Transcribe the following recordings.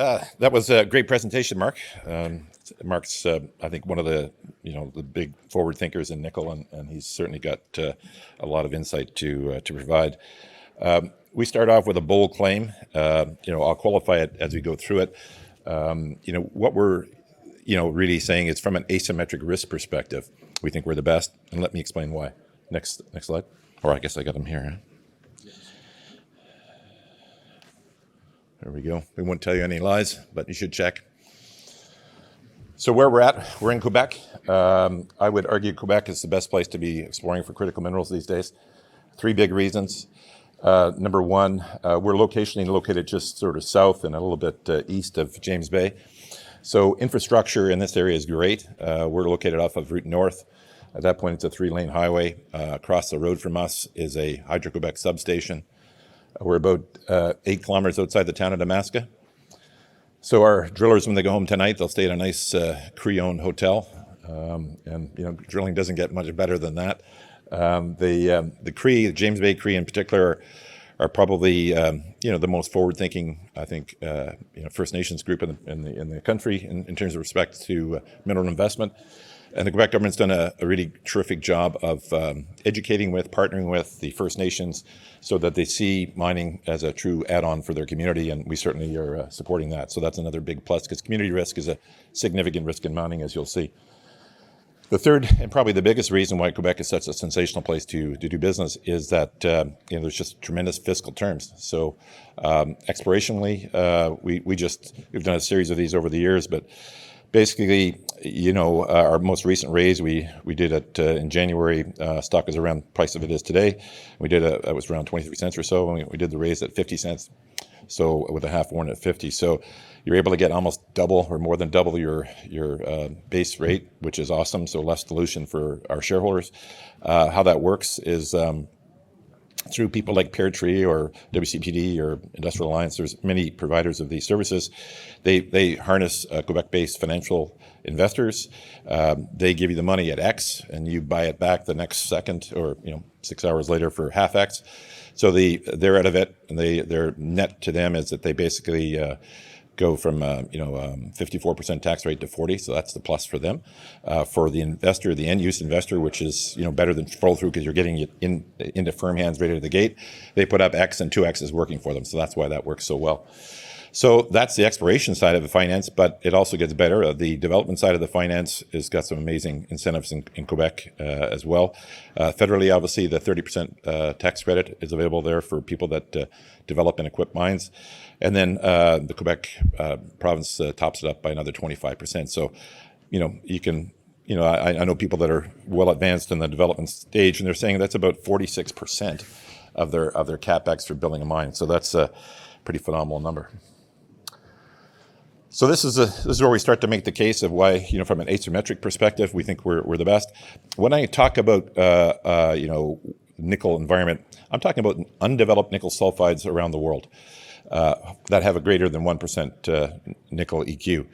That was a great presentation, Mark. Mark's, I think, one of the big forward thinkers in nickel, and he's certainly got a lot of insight to provide. We start off with a bold claim. I'll qualify it as we go through it. What we're really saying is from an asymmetric risk perspective, we think we're the best, and let me explain why. Next slide. Or I guess I got them here. Huh? There we go. We won't tell you any lies, but you should check. So where we're at, we're in Quebec. I would argue Quebec is the best place to be exploring for critical minerals these days. 3 big reasons. Number one, we're locationally located just sort of south and a little bit east of James Bay. So infrastructure in this area is great. We're located off of Route North. At that point, it's a 3-lane highway. Across the road from us is a Hydro-Quebec substation. We're about 8 kilometers outside the town of Damascus. So our drillers, when they go home tonight, they'll stay at a nice Cree-owned hotel. Drilling doesn't get much better than that. The Cree, the James Bay Cree in particular, are probably the most forward-thinking, I think, First Nations group in the country in terms of respect to mineral investment. And the Quebec government's done a really terrific job of educating with, partnering with the First Nations so that they see mining as a true add-on for their community, and we certainly are supporting that. So that's another big plus, because community risk is a significant risk in mining, as you'll see. The third, and probably the biggest reason why Quebec is such a sensational place to do business is that there's just tremendous fiscal terms. So explorationally, we've done a series of these over the years, but basically, our most recent raise, we did it in January. Stock is around price of it is today. We did it was around 23 cents or so, and we did the raise at 50 cents. So with a half warrant at 50. So you're able to get almost double or more than double your base rate, which is awesome. So less dilution for our shareholders. How that works is through people like Pear Tree or WCPD or Industrial Alliance. There's many providers of these services. They harness Quebec-based financial investors. They give you the money at X, and you buy it back the next second, or 6 hours later for half X. So they're out of it, and their net to them is that they basically go from 54% tax rate to 40, so that's the plus for them. For the investor, the end-use investor, which is better than follow-through because you're getting it into firm hands right out of the gate, they put up X, and 2X is working for them, so that's why that works so well. So that's the exploration side of the finance, but it also gets better. The development side of the finance has got some amazing incentives in Quebec as well. Federally, obviously, the 30% tax credit is available there for people that develop and equip mines. And then the Quebec province tops it up by another 25%. So, you can, I know people that are well advanced in the development stage, and they're saying that's about 46% of their CapEx for building a mine. So that's a pretty phenomenal number. So this is where we start to make the case of why, from an asymmetric perspective, we think we're the best. When I talk about, nickel environment, I'm talking about undeveloped nickel sulfides around the world that have a greater than 1% nickel EQ.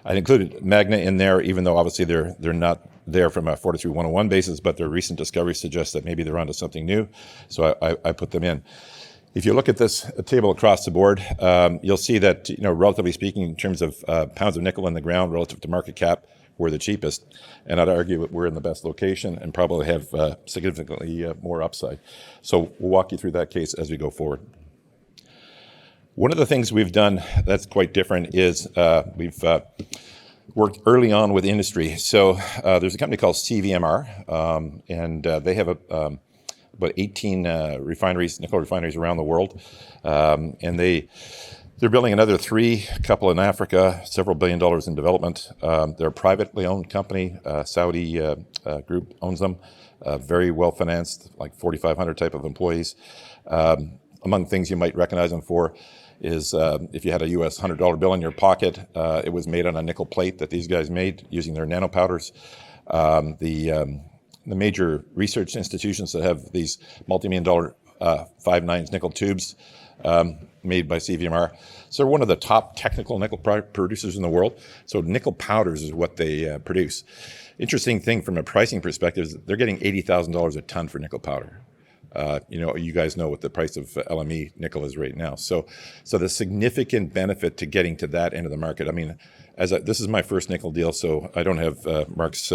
I included Magna in there, even though obviously they're not there from a 43101 basis, but their recent discovery suggests that maybe they're onto something new. So I put them in. If you look at this table across the board, you'll see that, relatively speaking, in terms of pounds of nickel in the ground relative to market cap, we're the cheapest. And I'd argue that we're in the best location and probably have significantly more upside. So we'll walk you through that case as we go forward. One of the things we've done that's quite different is we've worked early on with industry. So there's a company called CVMR, and they have about 18 nickel refineries around the world. And they're building another 3, a couple in Africa, several $1 billion in development. They're a privately owned company. Saudi group owns them. Very well financed, like 4,500 type of employees. Among things you might recognize them for is if you had a US $100 bill in your pocket, it was made on a nickel plate that these guys made using their nanopowders. The major research institutions that have these multi-million dollar 5/9 nickel tubes made by CVMR. So they're one of the top technical nickel producers in the world. So nickel powders is what they produce. Interesting thing from a pricing perspective is they're getting $80,000 a ton for nickel powder. You guys know what the price of LME nickel is right now. So the significant benefit to getting to that end of the market. I mean, this is my first nickel deal, so I don't have Mark's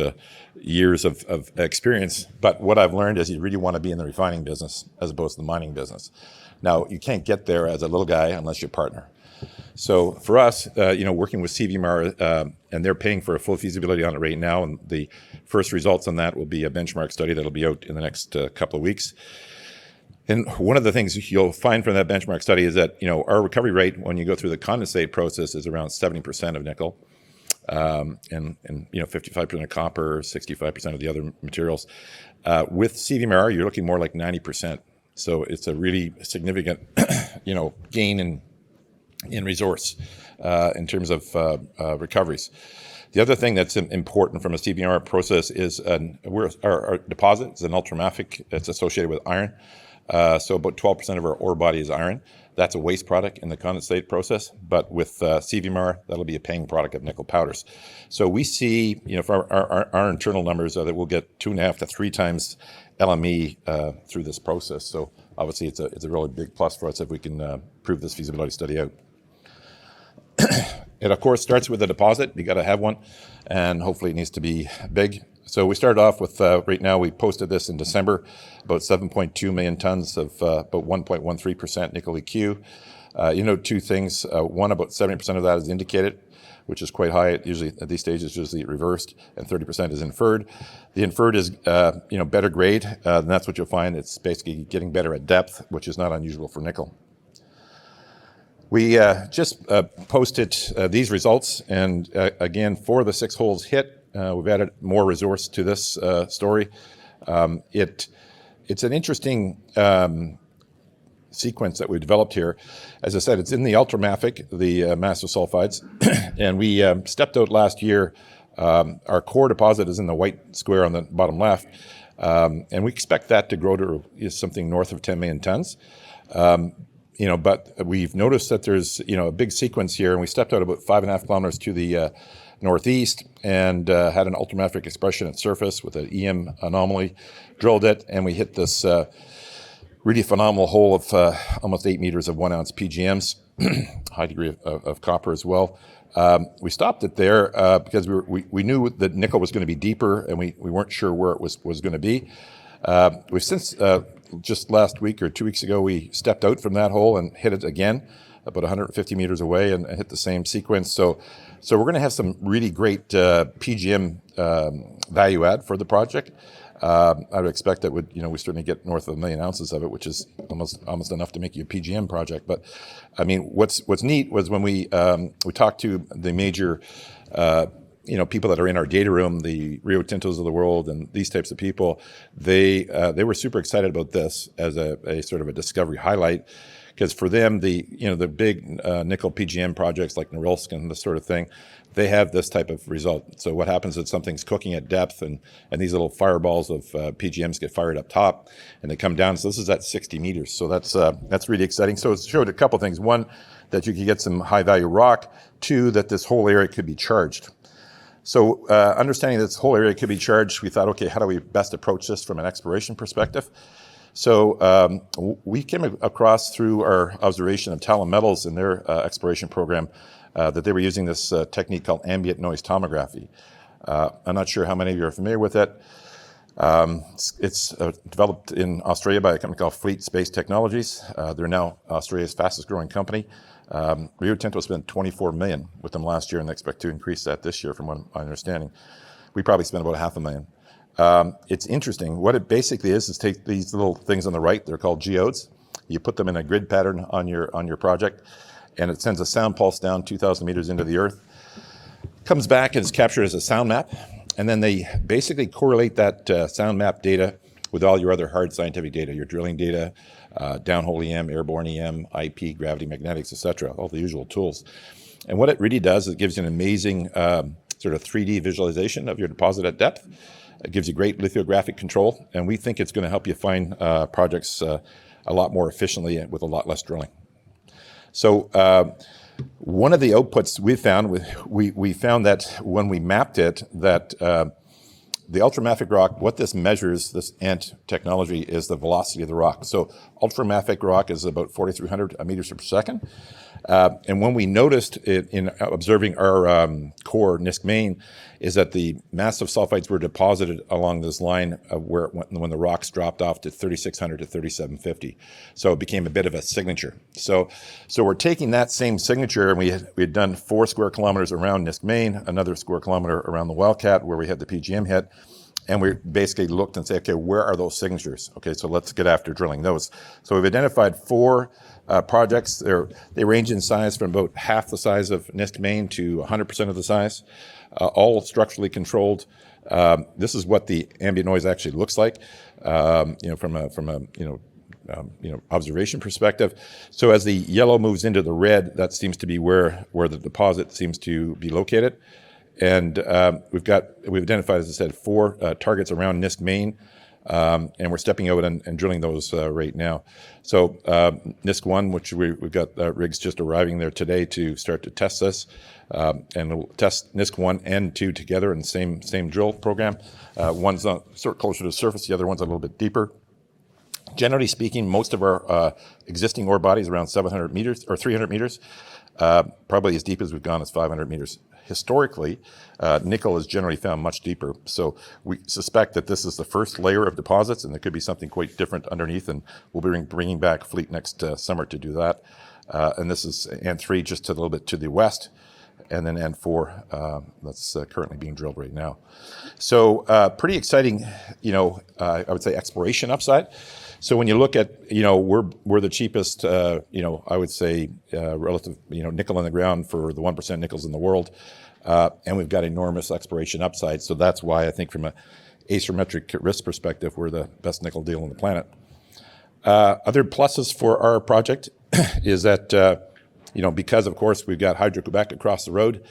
years of experience. But what I've learned is you really want to be in the refining business as opposed to the mining business. Now, you can't get there as a little guy unless you partner. So for us, working with CVMAR, and they're paying for a full feasibility on it right now, and the first results on that will be a benchmark study that'll be out in the next couple of weeks. And one of the things you'll find from that benchmark study is that our recovery rate when you go through the condensate process is around 70% of nickel, and 55% of copper, 65% of the other materials. With CVMAR, you're looking more like 90%. So it's a really significant, gain in resource in terms of recoveries. The other thing that's important from a CVMAR process is our deposit is an ultramafic. It's associated with iron. So about 12% of our ore body is iron. That's a waste product in the condensate process. But with CVMAR, that'll be a paying product of nickel powders. So we see, for our internal numbers, that we'll get 2.5 to 3 times LME through this process. So obviously, it's a really big plus for us if we can prove this feasibility study out. It, of course, starts with a deposit. You got to have one, and hopefully it needs to be big. So we started off with, right now, we posted this in December, about 7.2 million tons of about 1.13% nickel EQ. Two things. One, about 70% of that is indicated, which is quite high. Usually at these stages, usually reversed, and 30% is inferred. The inferred is, better grade, and that's what you'll find. It's basically getting better at depth, which is not unusual for nickel. We just posted these results, and again, for the 6 holes hit, we've added more resource to this story. It's an interesting sequence that we developed here. As I said, it's in the ultramafic, the massive sulfides, and we stepped out last year. Our core deposit is in the white square on the bottom left, and we expect that to grow to something north of 10 million tons. But we've noticed that there's, a big sequence here, and we stepped out about 5.5 kilometers to the northeast and had an ultramafic expression at surface with an EM anomaly, drilled it, and we hit this really phenomenal hole of almost 8 meters of 1 ounce PGMs, high degree of copper as well. We stopped it there because we knew that nickel was going to be deeper, and we weren't sure where it was going to be. We've since, just last week or 2 weeks ago, we stepped out from that hole and hit it again, about 150 meters away, and hit the same sequence. So we're going to have some really great PGM value add for the project. I would expect that we certainly get north of 1 million ounces of it, which is almost enough to make you a PGM project. But I mean, what's neat was when we talked to the major people that are in our data room, the Rio Tintos of the world, and these types of people, they were super excited about this as a sort of a discovery highlight, because for them, the big nickel PGM projects like Norilsk and this sort of thing, they have this type of result. So what happens is something's cooking at depth, and these little fireballs of PGMs get fired up top, and they come down. So this is at 60 meters. So that's really exciting. So it showed a couple things. One, that you could get some high value rock. Two, that this whole area could be charged. So understanding that this whole area could be charged, we thought, okay, how do we best approach this from an exploration perspective? So we came across through our observation of Talon Metals in their exploration program that they were using this technique called ambient noise tomography. I'm not sure how many of you are familiar with it. It's developed in Australia by a company called Fleet Space Technologies. They're now Australia's fastest growing company. Rio Tinto spent $24 million with them last year, and they expect to increase that this year, from what I'm understanding. We probably spent about $500,000. It's interesting. What it basically is take these little things on the right. They're called geodes. You put them in a grid pattern on your project, and it sends a sound pulse down 2,000 meters into the earth. Comes back and is captured as a sound map, and then they basically correlate that sound map data with all your other hard scientific data, your drilling data, downhole EM, airborne EM, IP, gravity, magnetics, etc., all the usual tools. And what it really does is it gives you an amazing sort of 3D visualization of your deposit at depth. It gives you great lithographic control, and we think it's going to help you find projects a lot more efficiently with a lot less drilling. So one of the outputs we found that when we mapped it, that the ultramafic rock, what this measures, this ANT technology, is the velocity of the rock. So ultramafic rock is about 4,300 meters per second. And when we noticed it in observing our core, Nisk Main, is that the massive sulfides were deposited along this line of where it went, when the rocks dropped off to 3,600 to 3,750. So it became a bit of a signature. So we're taking that same signature, and we had done 4 square kilometers around Nisk Main, another square kilometer around the Wildcat where we had the PGM hit. And we basically looked and said, okay, where are those signatures? Okay, so let's get after drilling those. So we've identified 4 projects. They range in size from about half the size of Nisk Main to 100% of the size, all structurally controlled. This is what the ambient noise actually looks like, from a observation perspective. So as the yellow moves into the red, that seems to be where the deposit seems to be located. And we've identified, as I said, 4 targets around Nisk Main, and we're stepping out and drilling those right now. So Nisk 1, which we've got rigs just arriving there today to start to test this, and we'll test Nisk 1 and 2 together in the same drill program. One's sort of closer to the surface, the other one's a little bit deeper. Generally speaking, most of our existing ore bodies around 700 meters or 300 meters, probably as deep as we've gone is 500 meters. Historically, nickel is generally found much deeper. So we suspect that this is the first layer of deposits, and there could be something quite different underneath, and we'll be bringing back a fleet next summer to do that. And this is N3 just a little bit to the west, and then N4 that's currently being drilled right now. So pretty exciting, I would say exploration upside. So when you look at, we're the cheapest, I would say relative, nickel in the ground for the 1% nickels in the world. And we've got enormous exploration upside. So that's why I think from an asymmetric risk perspective, we're the best nickel deal on the planet. Other pluses for our project is that, because of course we've got Hydro-Quebec across the road,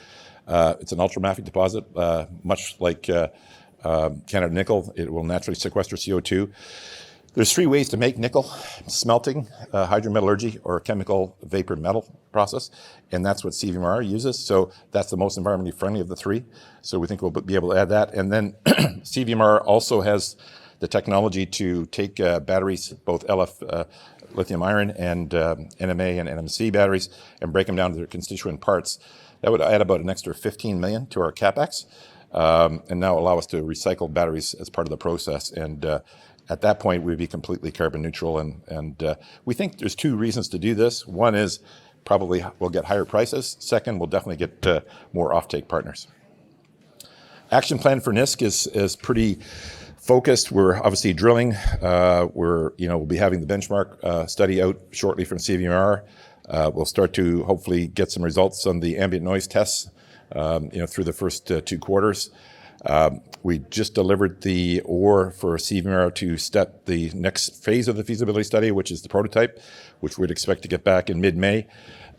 it's an ultramafic deposit, much like Canada Nickel, it will naturally sequester CO2. There's 3 ways to make nickel: smelting, hydrometallurgy, or a chemical vapor metal process, and that's what CVMR uses. So that's the most environmentally friendly of the 3. So we think we'll be able to add that. And then CVMR also has the technology to take batteries, both LF, lithium iron, and NMA and NMC batteries, and break them down to their constituent parts. That would add about an extra $15 million to our capex, and now allow us to recycle batteries as part of the process. And at that point, we'd be completely carbon neutral. And we think there's 2 reasons to do this. One is probably we'll get higher prices. Second, we'll definitely get more offtake partners. Action plan for Nisk is pretty focused. We're obviously drilling. We'll be having the benchmark study out shortly from CVMR. We'll start to hopefully get some results on the ambient noise tests, through the first 2 quarters. We just delivered the ore for CVMR to step the next phase of the feasibility study, which is the prototype, which we'd expect to get back in mid-May,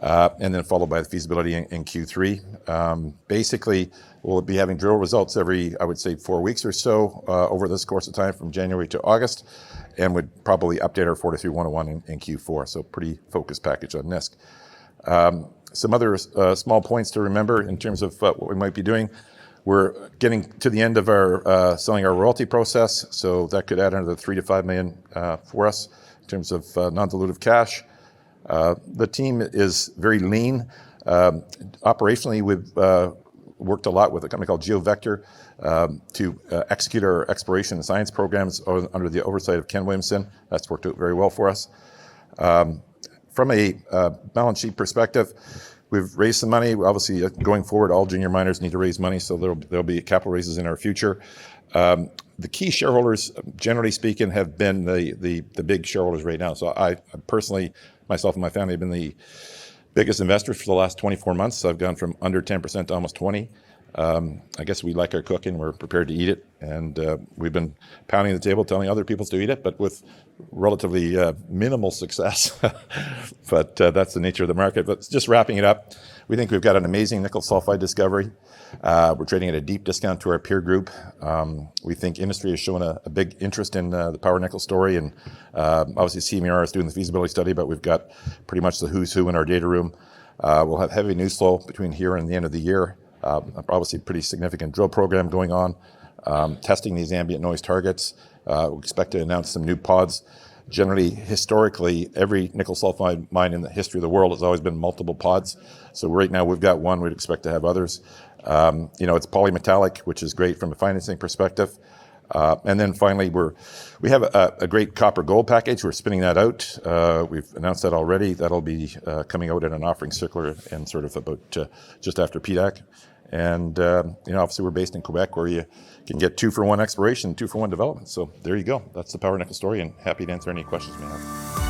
and then followed by the feasibility in Q3. Basically, we'll be having drill results every, I would say, 4 weeks or so over this course of time from January to August, and would probably update our 43-101 in Q4. So pretty focused package on Nisk. Some other small points to remember in terms of what we might be doing. We're getting to the end of our selling our royalty process, so that could add another $3 to $5 million for us in terms of non-dilutive cash. The team is very lean. Operationally, we've worked a lot with a company called GeoVector to execute our exploration and science programs under the oversight of Ken Williamson. That's worked out very well for us. From a balance sheet perspective, we've raised some money. Obviously, going forward, all junior miners need to raise money, so there'll be capital raises in our future. The key shareholders, generally speaking, have been the big shareholders right now. So I personally, myself and my family, have been the biggest investors for the last 24 months. So I've gone from under 10% to almost 20%. I guess we like our cooking. We're prepared to eat it. And we've been pounding the table, telling other people to eat it, but with relatively minimal success. But that's the nature of the market. But just wrapping it up, we think we've got an amazing nickel sulfide discovery. We're trading at a deep discount to our peer group. We think industry has shown a big interest in the Power Nickel story. And obviously CMER is doing the feasibility study, but we've got pretty much the who's who in our data room. We'll have heavy news flow between here and the end of the year. Obviously, pretty significant drill program going on. testing these ambient noise targets. We expect to announce some new pods. Generally, historically, every nickel sulfide mine in the history of the world has always been multiple pods. So right now we've got one, we'd expect to have others. It's polymetallic, which is great from a financing perspective. And then finally, we have a great copper gold package. We're spinning that out. We've announced that already. That'll be coming out in an offering circular and sort of about just after PDAC. And obviously we're based in Quebec, where you can get 2-for-1 exploration, 2-for-1 development. So there you go. That's the Power Nickel story, and happy to answer any questions you may have.